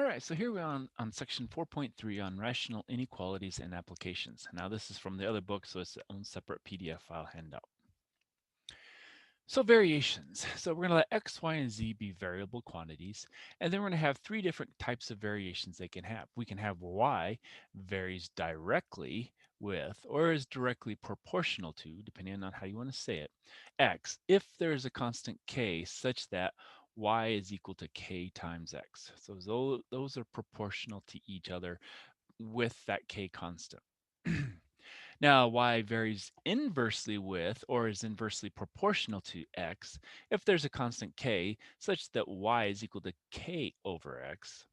right, so here we are on section 4.3 on rational inequalities and applications. Now this is from the other book, so it's its own separate PDF file handout. So variations. So we're going to let x, y, and z be variable quantities, and then we're going to have three different types of variations they can have. We can have y varies directly with or is directly proportional to, depending on how you want to say it, x if there is a constant k such that y is equal to k times x. So those are proportional to each other with that k constant. Now, y varies inversely with or is inversely proportional to x if there's a constant k such that y is equal to k over x.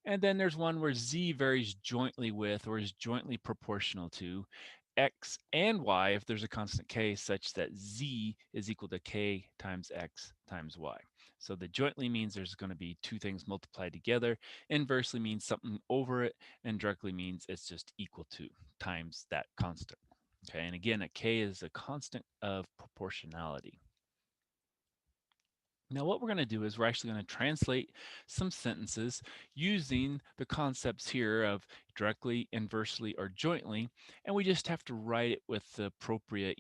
And then there's one where z varies jointly with or is jointly proportional to x and y if there's a constant k such that z is equal to k times x times y. So the jointly means there's going to be two things multiplied together. Inversely means something over it, and directly means it's just equal to times that constant. Okay, and again, a k is a constant of proportionality. Now, what we're going to do is we're actually going to translate some sentences using the concepts here of directly, inversely, or jointly, and we just have to write it with the appropriate,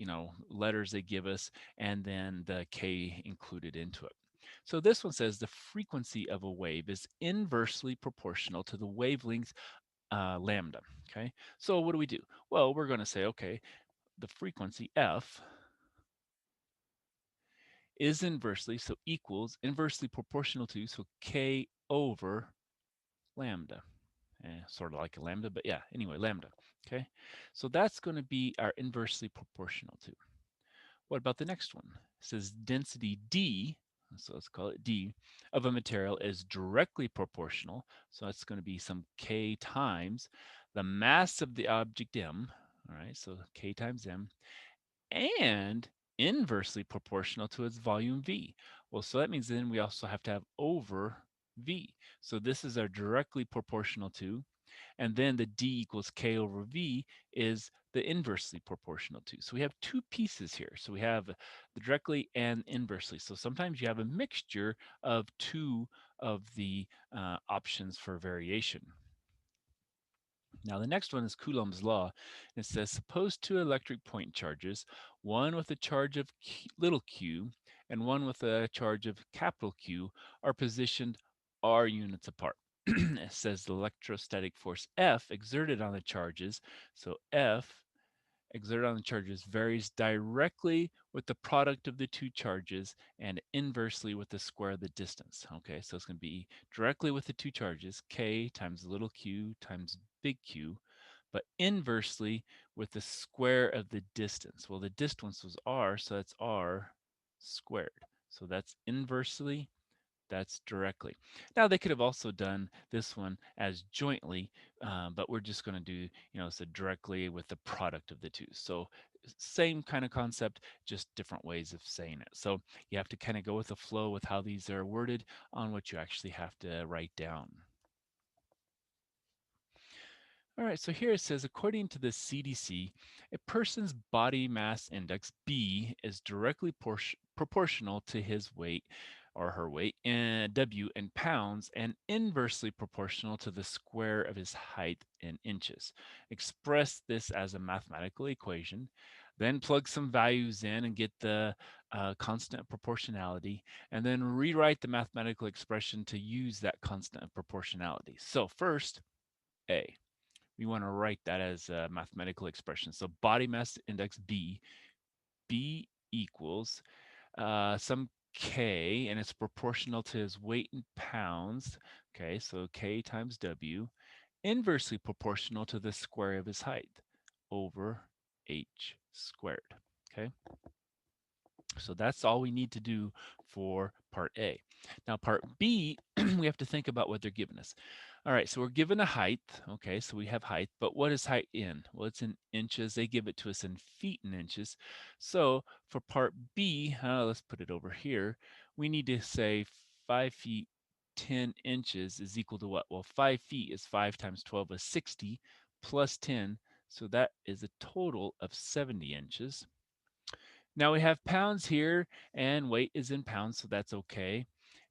letters they give us, and then the K included into it. So this one says the frequency of a wave is inversely proportional to the wavelength lambda. Okay, so what do? Well, we're going to say, okay, the frequency F is inversely, so equals inversely proportional to, so k over lambda. Sort of like a lambda, but yeah, anyway, lambda. Okay, so that's going to be our inversely proportional to. What about the next one? It says density D, so let's call it D, of a material is directly proportional, so that's going to be some k times the mass of the object m, all right, so k times m, and inversely proportional to its volume V. Well, so that means then we also have to have over V. So this is our directly proportional to, and then the D equals K over V is the inversely proportional to. So we have two pieces here. So we have the directly and inversely. So sometimes you have a mixture of two of the options for variation. Now, the next one is Coulomb's law. It says, suppose two electric point charges, one with a charge of little q and one with a charge of capital Q, are positioned r units apart. It says the electrostatic force F exerted on the charges, so F exerted on the charges varies directly with the product of the two charges and inversely with the square of the distance. Okay, so it's going to be directly with the two charges, k times little q times big Q, but inversely with the square of the distance. Well, the distance was r, so that's r squared. So that's inversely, that's directly. Now they could have also done this one as jointly, but we're just going to do, so directly with the product of the two. So same kind of concept, just different ways of saying it. So you have to kind of go with the flow with how these are worded on what you actually have to write down. All right, so here it says, according to the CDC, a person's body mass index, B, is directly proportional to his weight or her weight, in W, in pounds, and inversely proportional to the square of his height in inches. Express this as a mathematical equation, then plug some values in and get the constant proportionality, and then rewrite the mathematical expression to use that constant proportionality. So first, A. We want to write that as a mathematical expression. So body mass index B equals some K, and it's proportional to his weight in pounds. Okay, so K times W, inversely proportional to the square of his height over H squared. Okay, so that's all we need to do for part A. Now part B, we have to think about what they're giving us. All right, so we're given a height. Okay, so we have height, but what is height in? Well, it's in inches. They give it to us in feet and inches. So for part B, let's put it over here. We need to say 5 feet 10 inches is equal to what? Well, 5 feet is 5 times 12 is 60 plus 10. So that is a total of 70 inches. Now we have pounds here and weight is in pounds, so that's okay.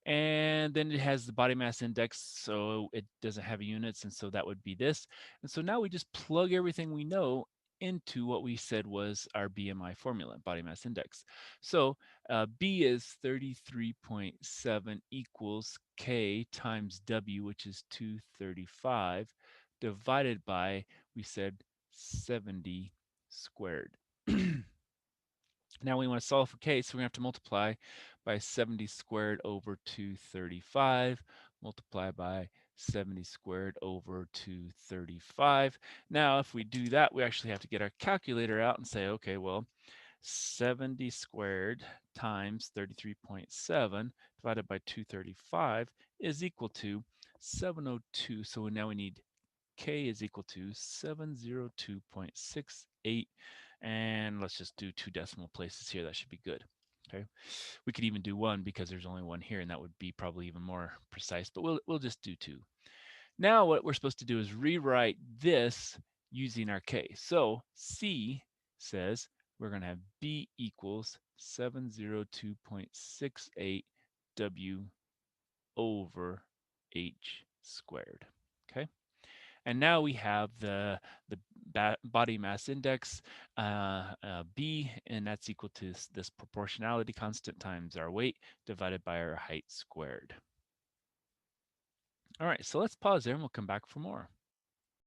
And then it has the body mass index, so it doesn't have units, and so that would be this. And so now we just plug everything we know into what we said was our BMI formula, body mass index. So B is 33.7 equals K times W, which is 235, divided by, we said, 70 squared. Now we want to solve for K, so we're going to have to multiply by 70 squared over 235, multiply by 70 squared over 235. Now, if we do that, we actually have to get our calculator out and say, okay, well, 70 squared times 33.7 divided by 235 is equal to 702. So now we need K is equal to 702.68. And let's just do 2 decimal places here. That should be good. Okay. We could even do 1 because there's only 1 here, and that would be probably even more precise, but we'll just do 2. Now what we're supposed to do is rewrite this using our K. So C says we're going to have B equals 702.68 W over H squared. Okay. And now we have the body mass index, B, and that's equal to this proportionality constant times our weight divided by our height squared. All right, so let's pause there and we'll come back for more.